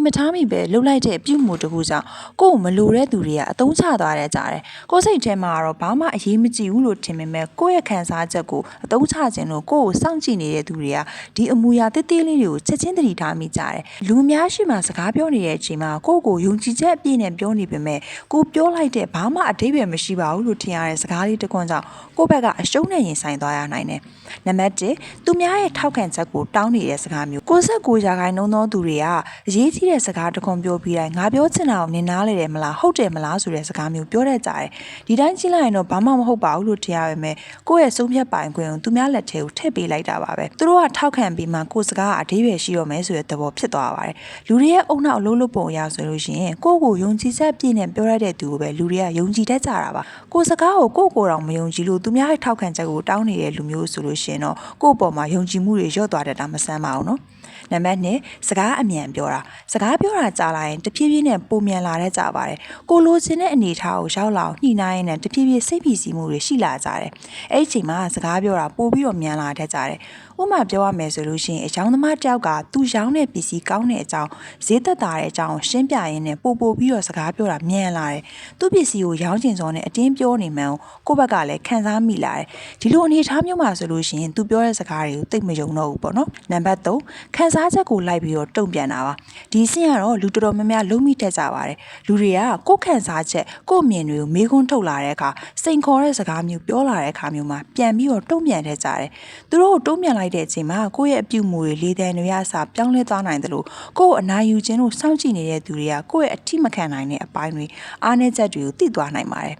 မထားမိပဲလှုပ်လိုက်တဲ့ပြုမှုတခုကြောင့်ကို့ကိုမလိုတဲ့သူတွေကအတုံးချသွားတဲ့ကြတယ်ကိုစိတ်ထဲမှာတော့ဘာမှအရေးမကြီးဘူးလို့ထင်ပေမဲ့ကိုယ့်ရဲ့ခံစားချက်ကိုအတုံးချခြင်းလို့ကို့ကိုစောင့်ကြည့်နေတဲ့သူတွေကဒီအမူအရာသေးသေးလေးတွေကိုချက်ချင်းသတိထားမိကြတယ်လူအများရှိမှစကားပြောနေတဲ့အချိန်မှာကိုယ့်ကိုယုံကြည်ချက်အပြည့်နဲ့ပြောနေပေမဲ့ကိုပြောလိုက်တဲ့ဘာမှအဓိပ္ပာယ်မရှိပါဘူးလို့ထင်ရတဲ့စကားလေးတစ်ခွန်းကြောင့်ကိုယ့်ဘက်ကအရှုံးနဲ့ရင်ဆိုင်သွားရနိုင်တယ်နံပါတ်1သူများရဲ့ထောက်ခံချက်ကိုတောင်းနေတဲ့စကားမျိုး69%သောသူတွေကအရေးကြီးတဲ့စကားတစ်ခွန်းပြောပြီးတိုင်းငါပြောချင်တာကိုနင်နားလေတယ်မလားဟုတ်တယ်မလားဆိုတဲ့စကားမျိုးပြောတတ်ကြတယ်ဒီတိုင်းကြည့်လိုက်ရင်တော့ဘာမှမဟုတ်ပါဘူးလို့ထင်ရပေမဲ့ကိုယ့်ရဲ့ဆုံးဖြတ်ပိုင်ခွင့်ကိုသူများလက်ထဲကိုထည့်ပေးလိုက်တာပါပဲသူတို့ကထောက်ခံပြီးမှကိုယ်စကားအဓိပ္ပာယ်ရှိတော့မယ်ဆိုတဲ့သဘောဖြစ်သွားပါတယ်လူတွေရဲ့အုံနောက်အလုံးလုံးပုံအရဆိုလို့ရှိရင်ကိုယ့်ကိုယုံကြည်ချက်ပြည့်နဲ့ပြောရတဲ့သူကိုပဲလူတွေကယုံကြည်တတ်ကြတာပါကိုယ်စကားကိုကိုယ်တော်မယုံကြည်လို့သူများရဲ့ထောက်ခံချက်ကိုတောင်းနေတဲ့လူမျိုးဆိုလို့ရှိရင်တော့ကိုယ့်အပေါ်မှာယုံကြည်မှုတွေလျော့သွားတတ်တာမဆန်းပါဘူးနော်နံပါတ်2စကားအမြန်ပြောတာစကားပြောတာကြားလိုက်ရင်တဖြည်းဖြည်းနဲ့ပုံမြန်လာတတ်ကြပါတယ်ကိုလိုချင်တဲ့အနေအထားကိုရောက်လာအောင်ညှိနှိုင်းရင်းနဲ့တဖြည်းဖြည်းစိတ်ဖိစီးမှုတွေရှိလာကြတယ်အဲ့ဒီအချိန်မှာစကားပြောတာပိုပြီးတော့မြန်လာတတ်ကြတယ်ဥပမာပြောရမယ်ဆိုလို့ရှိရင်အယောင်သမားတယောက်ကသူရောင်းတဲ့ပစ္စည်းကောင်းတဲ့အကြောင်းဈေးသက်သာတဲ့အကြောင်းရှင်းပြရင်းနဲ့ပို့ပြီးတော့စကားပြောတာမြန်လာတယ်သူပစ္စည်းကိုရောင်းချင်စောနဲ့အတင်းပြောနေမှန်းကိုယ့်ဘက်ကလည်းခံစားမိလာတယ်ဒီလိုအနေအထားမျိုးမှာဆိုလို့ရှိရင်သူပြောတဲ့စကားတွေကိုသိပ်မယုံတော့ဘူးပေါ့နော်နံပါတ်3ခံစားချက်ကိုလိုက်ပြီးတော့တုံ့ပြန်တာပါဒီအဆင့်ကတော့လူတော်တော်များများလုံးမိတတ်ကြပါတယ်လူတွေကကိုယ်ခံစားချက်ကိုယ့်မြင်တွေကိုမေးခွန်းထုတ်လာတဲ့အခါစိန်ခေါ်တဲ့စကားမျိုးပြောလာတဲ့အခါမျိုးမှာပြန်ပြီးတော့တုံ့ပြန်တတ်ကြတယ်သူတို့ကိုတုံ့ပြန်လိုက်တဲ့အချိန်မှာကိုယ့်ရဲ့အပြုမူတွေလေသံတွေအစားပြောင်းလဲသွားနိုင်တယ်လို့ကိုယ့်ကိုအနာယူခြင်းလို့စောင့်ကြည့်နေတဲ့သူတွေကကိုယ့်ရဲ့အထိမခံနိုင်တဲ့အပိုင်းတွေအားနည်းချက်တွေကိုသိသွားနိုင်ပါတယ်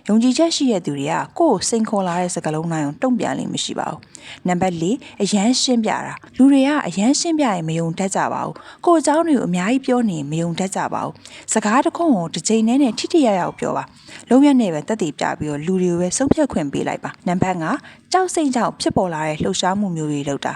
ယုံကြည်ချက်ရှိတဲ့သူတွေကကိုယ့်ကိုစိန်ခေါ်လာတဲ့စကားလုံးတိုင်းကိုတုံ့ပြန်လိမ့်မရှိပါဘူးနံပါတ်4အရန်ရှင်းပြတာလူတွေကအရန်ရှင်းပြရင်မယုံတတ်ကြပါဘူးကိုယ့်အကြောင်းတွေကိုအများကြီးပြောနေရင်မယုံတတ်ကြပါဘူးစကားတစ်ခုကိုတစ်ချိန်နဲ့ထိထိရောက်ရောက်ပြောပါလုံးဝနဲ့ပဲတက်တည်ပြပြီးတော့လူတွေကိုပဲဆုံးဖြတ်ခွင့်ပေးလိုက်ပါနံပါတ်5ကြောက်စိတ်ကြောင့်ဖြစ်ပေါ်လာတဲ့လှုပ်ရှားမှုမျိုးတွေလုပ်တာ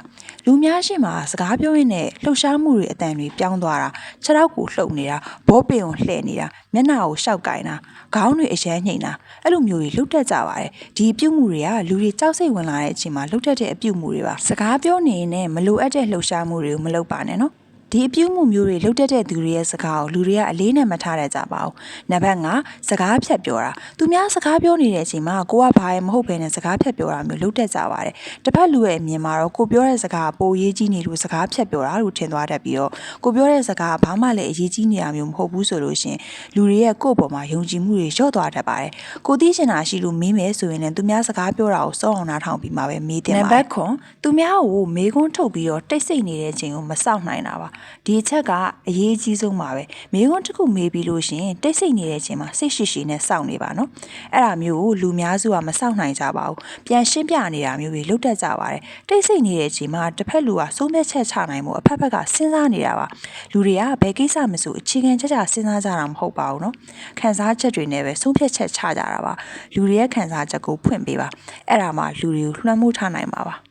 လူများရှိမှစကားပြောရင်းနဲ့လှုပ်ရှားမှုတွေအတန်တွေပြောင်းသွားတာခြေထောက်ကိုလှုပ်နေတာဘောပင်ကိုလှည့်နေတာမျက်နှာကိုရှောက်ကင်တာခေါင်းတွေအရန်ညှိတာအဲ့လိုမျိုးတွေလှုပ်တတ်ကြပါတယ်ဒီအပြုတ်မှုတွေကလူတွေကြောက်စိတ်ဝင်လာတဲ့အချိန်မှာလှုပ်တတ်တဲ့အပြုတ်မှုတွေပါစကားပြောနေရင်မလိုအပ်တဲ့လှုပ်ရှားမှုတွေကိုမလုပ်ပါနဲ့နော်ဒီအပြုတ်မှုမျိုးတွေလှုပ်တတ်တဲ့သူတွေရဲ့စကားကိုလူတွေကအလေးနဲ့မထားတတ်ကြပါဘူး။နံပါတ်5စကားဖြတ်ပြောတာသူများစကားပြောနေတဲ့အချိန်မှာကိုကဘာမှမဟုတ်ဘဲနဲ့စကားဖြတ်ပြောတာမျိုးလှုပ်တတ်ကြပါတယ်။တစ်ဖက်လူရဲ့အမြင်မှာတော့ကိုပြောတဲ့စကားပိုရေးကြီးနေလို့စကားဖြတ်ပြောတာလို့ထင်သွားတတ်ပြီးတော့ကိုပြောတဲ့စကားဘာမှလည်းအရေးကြီးနေတာမျိုးမဟုတ်ဘူးဆိုလို့ရှင်လူတွေရဲ့ကိုယ့်ပေါ်မှာယုံကြည်မှုတွေလျော့သွားတတ်ပါတယ်။ကိုသိချင်တာရှိလို့မေးမယ်ဆိုရင်လည်းသူများစကားပြောတာကိုစောအောင်နားထောင်ပြီးမှပဲမေးတင်ပါတယ်။နံပါတ်9သူများကိုမေးခွန်းထုတ်ပြီးတော့တိတ်ဆိတ်နေတဲ့အချိန်ကိုမစောင့်နိုင်တာပါ။ဒီအချက်ကအရေးအကြီးဆုံးပါပဲမိခွန်းတစ်ခုမေးပြီးလို့ရှင်တိတ်ဆိတ်နေတဲ့အချိန်မှာစိတ်ရှိရှိနဲ့စောင့်နေပါနော်အဲ့ဒါမျိုးကိုလူများစုကမစောင့်နိုင်ကြပါဘူးပြန်ရှင်းပြနေတာမျိုးတွေလုပ်တတ်ကြပါတယ်တိတ်ဆိတ်နေတဲ့အချိန်မှာတစ်ဖက်လူကစိုးမဲ့ချက်ချနိုင်မှုအဖက်ဖက်ကစဉ်းစားနေတာပါလူတွေကဘယ်ကိစ္စမဆိုအခြေခံချက်စဉ်းစားကြတာမဟုတ်ပါဘူးနော်ခံစားချက်တွေနဲ့ပဲဆုံးဖြတ်ချက်ချကြတာပါလူတွေရဲ့ခံစားချက်ကိုဖွင့်ပေးပါအဲ့ဒါမှလူတွေကိုလွှမ်းမိုးထားနိုင်မှာပါ